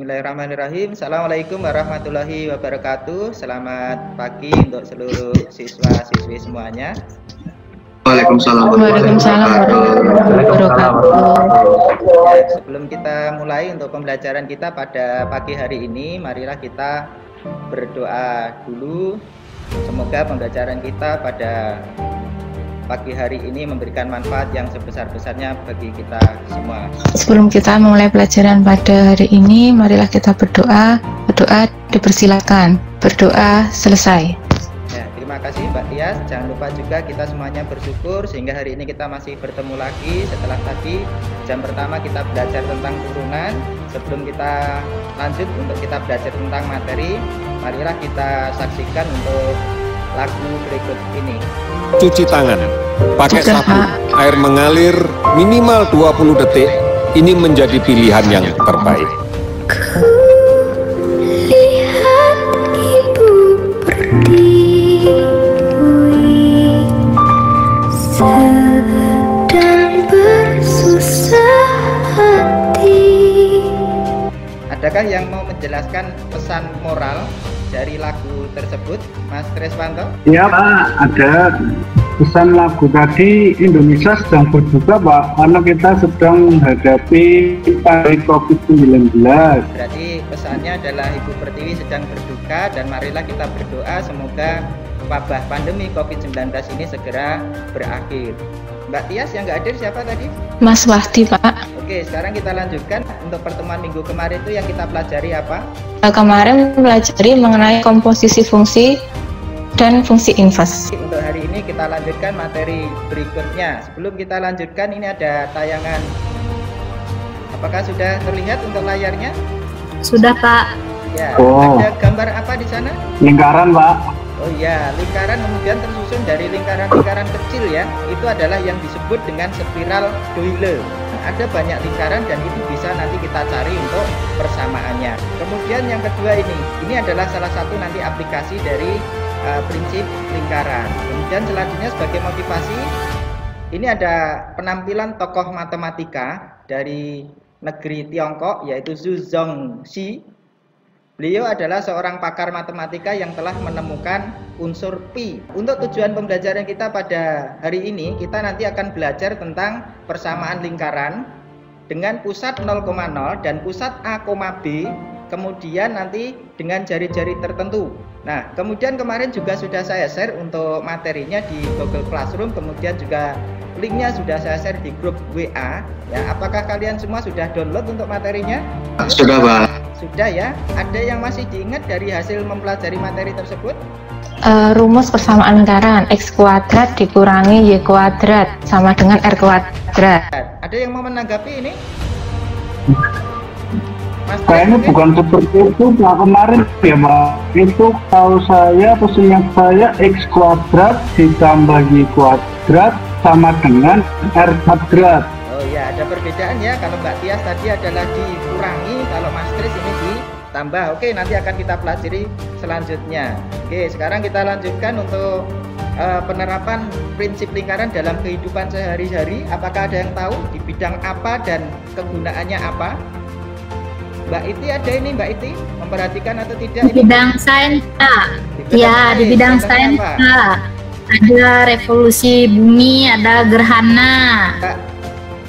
Bismillahirrahmanirrahim. Assalamualaikum warahmatullahi wabarakatuh. Selamat pagi untuk seluruh siswa-siswi semuanya. Waalaikumsalam warahmatullahi wabarakatuh. Ya, sebelum kita mulai untuk pembelajaran kita pada pagi hari ini, marilah kita berdoa dulu. Semoga pembelajaran kita pada pagi hari ini memberikan manfaat yang sebesar-besarnya bagi kita semua. Sebelum kita memulai pelajaran pada hari ini, marilah kita berdoa. Berdoa dipersilakan. Berdoa selesai. Ya, terima kasih Mbak Tias. Jangan lupa juga kita semuanya bersyukur sehingga hari ini kita masih bertemu lagi setelah tadi jam pertama kita belajar tentang turunan. Sebelum kita lanjut untuk kita belajar tentang materi, marilah kita saksikan untuk lagu berikut ini. Cuci tangan, pakai sabun, air mengalir minimal 20 detik, ini menjadi pilihan yang terbaik. Lihat ibu berdiri sedang bersusah hati. Adakah yang mau menjelaskan pesan moral dari lagu tersebut, Mas Treswanto? Ya Pak, ada pesan lagu tadi. Indonesia sedang berduka Pak, karena kita sedang menghadapi pandemi COVID-19. Berarti pesannya adalah Ibu Pertiwi sedang berduka dan marilah kita berdoa semoga wabah pandemi COVID-19 ini segera berakhir. Mbak Tias yang nggak hadir siapa tadi? Mas Wahdi, Pak. Oke, sekarang kita lanjutkan. Untuk pertemuan minggu kemarin itu yang kita pelajari apa? Kemarin pelajari mengenai komposisi fungsi dan fungsi inverse. Untuk hari ini kita lanjutkan materi berikutnya. Sebelum kita lanjutkan, ini ada tayangan. Apakah sudah terlihat untuk layarnya? Sudah Pak. Ya, Oh. ada gambar apa di sana? Lingkaran Pak. Oh iya, lingkaran kemudian tersusun dari lingkaran-lingkaran kecil ya. Itu adalah yang disebut dengan spiral Doyle. Ada banyak lingkaran dan itu bisa nanti kita cari untuk persamaannya. Kemudian yang kedua ini adalah salah satu nanti aplikasi dari prinsip lingkaran. Kemudian selanjutnya sebagai motivasi, ini ada penampilan tokoh matematika dari negeri Tiongkok yaitu Zhu Zongxi. Beliau adalah seorang pakar matematika yang telah menemukan unsur pi. Untuk tujuan pembelajaran kita pada hari ini, kita nanti akan belajar tentang persamaan lingkaran dengan pusat 0,0 dan pusat A, B, kemudian nanti dengan jari-jari tertentu. Nah, kemudian kemarin juga sudah saya share untuk materinya di Google Classroom, kemudian juga linknya sudah saya share di grup WA. Ya, apakah kalian semua sudah download untuk materinya? Sudah, Pak. Sudah ya. Ada yang masih diingat dari hasil mempelajari materi tersebut? Rumus persamaan lingkaran X kuadrat dikurangi Y kuadrat sama dengan R kuadrat. Ada yang mau menanggapi ini? Mas Kayaknya mungkin? bukan seperti itu Pak kemarin ya Pak. Itu kalau saya, pesennya saya X kuadrat ditambah Y kuadrat sama dengan R kuadrat. Oh ya, ada perbedaan ya. Kalau Mbak Tias tadi adalah dikurangi, kalau Mas Tris ini ditambah. Oke, nanti akan kita pelajari selanjutnya. Oke, sekarang kita lanjutkan untuk penerapan prinsip lingkaran dalam kehidupan sehari-hari. Apakah ada yang tahu di bidang apa dan kegunaannya apa? Mbak Iti ada ini, Mbak Iti memperhatikan atau tidak? Di bidang sains Pak. Ya, di bidang sains Pak. Ada revolusi bumi, ada gerhana. Mbak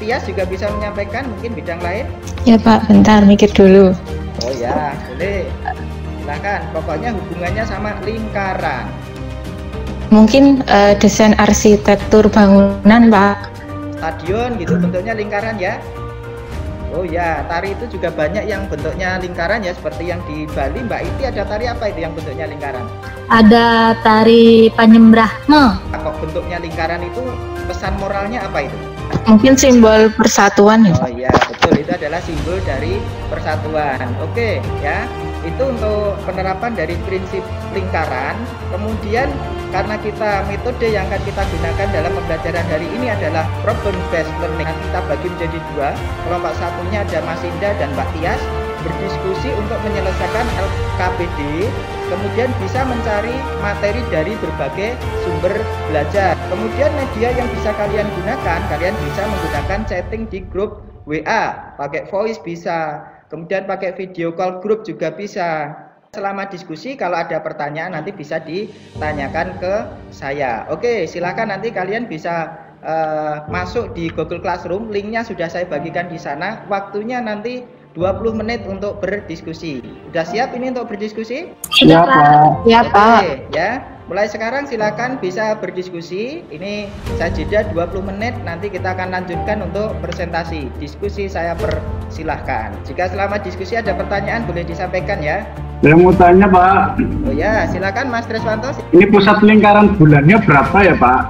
Tias juga bisa menyampaikan mungkin bidang lain? Ya Pak, bentar mikir dulu. Oh ya, boleh. Silakan. Pokoknya hubungannya sama lingkaran. Mungkin desain arsitektur bangunan, Pak. Stadion gitu bentuknya lingkaran ya. Oh ya, tari itu juga banyak yang bentuknya lingkaran ya, seperti yang di Bali. Mbak Iti ada tari apa itu yang bentuknya lingkaran? Ada tari Panyembrahme. Kok bentuknya lingkaran itu pesan moralnya apa itu? Mungkin simbol persatuan ya, Oh Pak. iya, betul, itu adalah simbol dari persatuan. Oke ya, itu untuk penerapan dari prinsip lingkaran. Kemudian karena kita metode yang akan kita gunakan dalam pembelajaran hari ini adalah problem based learning. Kita bagi menjadi dua. Kelompok satunya ada Mas Indah dan Mbak Tias berdiskusi untuk menyelesaikan LKPD, kemudian bisa mencari materi dari berbagai sumber belajar. Kemudian media yang bisa kalian gunakan, kalian bisa menggunakan chatting di grup WA, pakai voice bisa, kemudian pakai video call grup juga bisa. Selama diskusi kalau ada pertanyaan nanti bisa ditanyakan ke saya. Oke, silakan nanti kalian bisa masuk di Google Classroom, linknya sudah saya bagikan di sana. Waktunya nanti 20 menit untuk berdiskusi. Sudah siap ini untuk berdiskusi? Siap, Pak. Ya, Pak. Oke, ya. Mulai sekarang silakan bisa berdiskusi. Ini saya jeda 20 menit, nanti kita akan lanjutkan untuk presentasi. Diskusi saya persilahkan. Jika selama diskusi ada pertanyaan boleh disampaikan ya. Saya mau tanya, Pak. Oh ya, silakan Mas Treswanto. Ini pusat lingkaran bulannya berapa ya, Pak?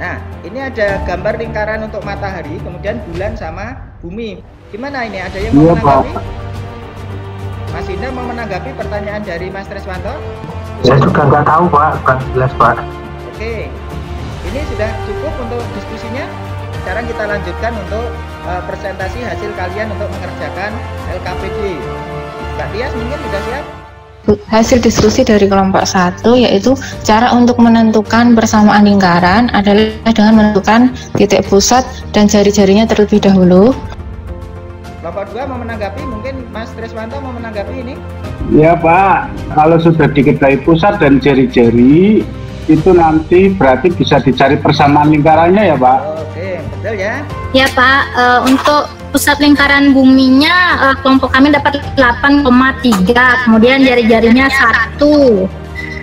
Nah, ini ada gambar lingkaran untuk matahari, kemudian bulan sama bumi. Gimana ini? Ada yang mau menanggapi? Mas Indra mau menanggapi pertanyaan dari Mas Treswanto? Saya juga nggak tahu, Pak. Kurang jelas, Pak. Oke, ini sudah cukup untuk diskusinya. Sekarang kita lanjutkan untuk presentasi hasil kalian untuk mengerjakan LKPD. Mbak Tias mungkin sudah siap? Hasil diskusi dari kelompok 1 yaitu cara untuk menentukan persamaan lingkaran adalah dengan menentukan titik pusat dan jari-jarinya terlebih dahulu. Kelompok 2 mau menanggapi, mungkin Mas Treswanto mau menanggapi ini? Ya, Pak. Kalau sudah diketahui pusat dan jari-jari, itu nanti berarti bisa dicari persamaan lingkarannya ya, Pak? Oke, betul ya? Ya Pak, untuk pusat lingkaran buminya kelompok kami dapat 8,3, kemudian jari-jarinya 1.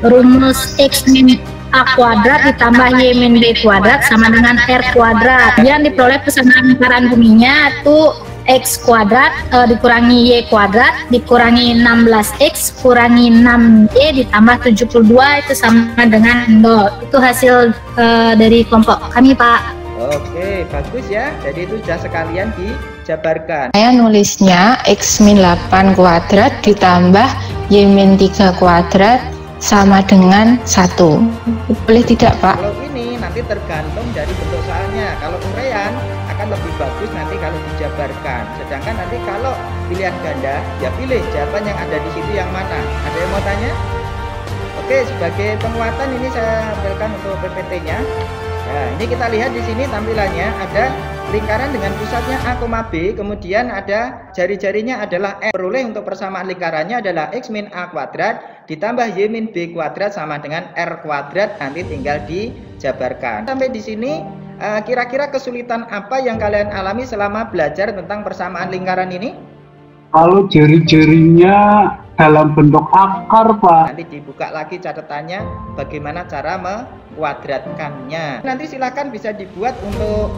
Rumus X min A kuadrat ditambah Y min B kuadrat sama dengan R kuadrat. Kemudian diperoleh persamaan lingkaran buminya itu X kuadrat dikurangi Y kuadrat dikurangi 16X kurangi 6Y ditambah 72 itu sama dengan 0. Itu hasil dari kelompok kami, Pak. Oke, bagus ya. Jadi itu sudah sekalian dijabarkan. Saya nulisnya X min 8 kuadrat ditambah Y min 3 kuadrat sama dengan 1. Boleh tidak, Pak? Kalau ini nanti tergantung dari bentuk soalnya. Kalau uraian akan lebih bagus nanti kalau dijabarkan. Sedangkan nanti kalau pilihan ganda, ya pilih jawaban yang ada di situ yang mana. Ada yang mau tanya? Oke, sebagai penguatan ini saya ambilkan untuk PPT-nya. Nah, ini kita lihat di sini tampilannya ada lingkaran dengan pusatnya A, B, kemudian ada jari-jarinya adalah R. Peroleh untuk persamaan lingkarannya adalah X min A kuadrat ditambah Y min B kuadrat sama dengan R kuadrat. Nanti tinggal dijabarkan. Sampai di sini kira-kira kesulitan apa yang kalian alami selama belajar tentang persamaan lingkaran ini? Kalau jari-jarinya dalam bentuk akar, Pak. Nanti dibuka lagi catatannya bagaimana cara mengkuadratkannya. Nanti silakan bisa dibuat untuk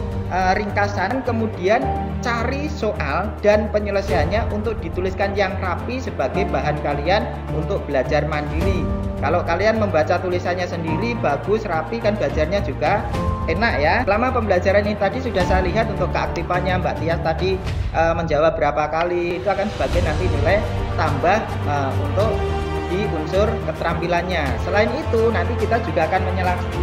ringkasan, kemudian cari soal dan penyelesaiannya untuk dituliskan yang rapi sebagai bahan kalian untuk belajar mandiri. Kalau kalian membaca tulisannya sendiri bagus, rapi, kan belajarnya juga enak ya. Selama pembelajaran ini tadi sudah saya lihat untuk keaktifannya Mbak Tias tadi menjawab berapa kali, itu akan sebagai nanti nilai tambah untuk di unsur keterampilannya. Selain itu nanti kita juga akan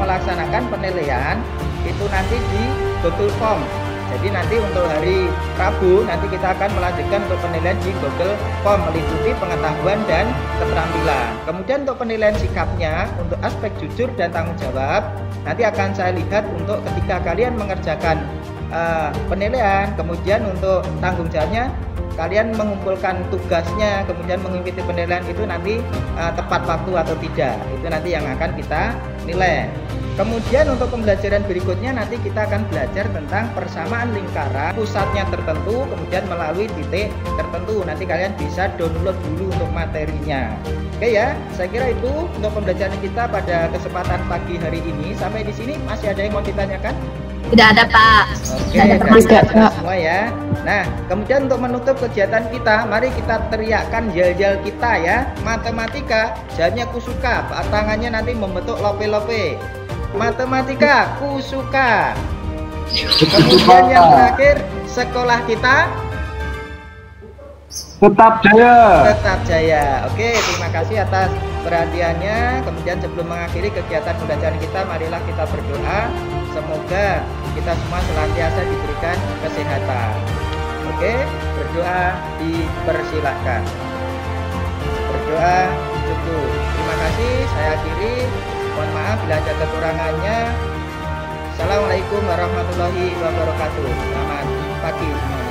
melaksanakan penilaian itu nanti di Google Form. Jadi nanti untuk hari Rabu nanti kita akan melanjutkan untuk penilaian di Google Form meliputi pengetahuan dan keterampilan. Kemudian untuk penilaian sikapnya untuk aspek jujur dan tanggung jawab nanti akan saya lihat untuk ketika kalian mengerjakan penilaian, kemudian untuk tanggung jawabnya kalian mengumpulkan tugasnya, kemudian mengikuti penilaian itu nanti tepat waktu atau tidak, itu nanti yang akan kita nilai. Kemudian untuk pembelajaran berikutnya nanti kita akan belajar tentang persamaan lingkaran pusatnya tertentu, kemudian melalui titik tertentu. Nanti kalian bisa download dulu untuk materinya. Oke ya, saya kira itu untuk pembelajaran kita pada kesempatan pagi hari ini. Sampai di sini masih ada yang mau ditanyakan? Tidak ada, Pak. Oke, tidak, Pak. Semua ya. Nah, kemudian untuk menutup kegiatan kita, mari kita teriakkan yel-yel kita ya. Matematika, jawabnya kusuka, tangannya nanti membentuk lope-lope. Matematika, kusuka. Kemudian yang terakhir, sekolah kita tetap jaya. Tetap jaya. Oke, terima kasih atas perhatiannya. Kemudian sebelum mengakhiri kegiatan pembelajaran kita, marilah kita berdoa. Semoga kita semua senantiasa diberikan kesehatan. Oke, berdoa dipersilahkan. Berdoa cukup. Terima kasih, saya akhiri. Mohon maaf bila ada kekurangannya. Assalamualaikum warahmatullahi wabarakatuh. Selamat pagi semua.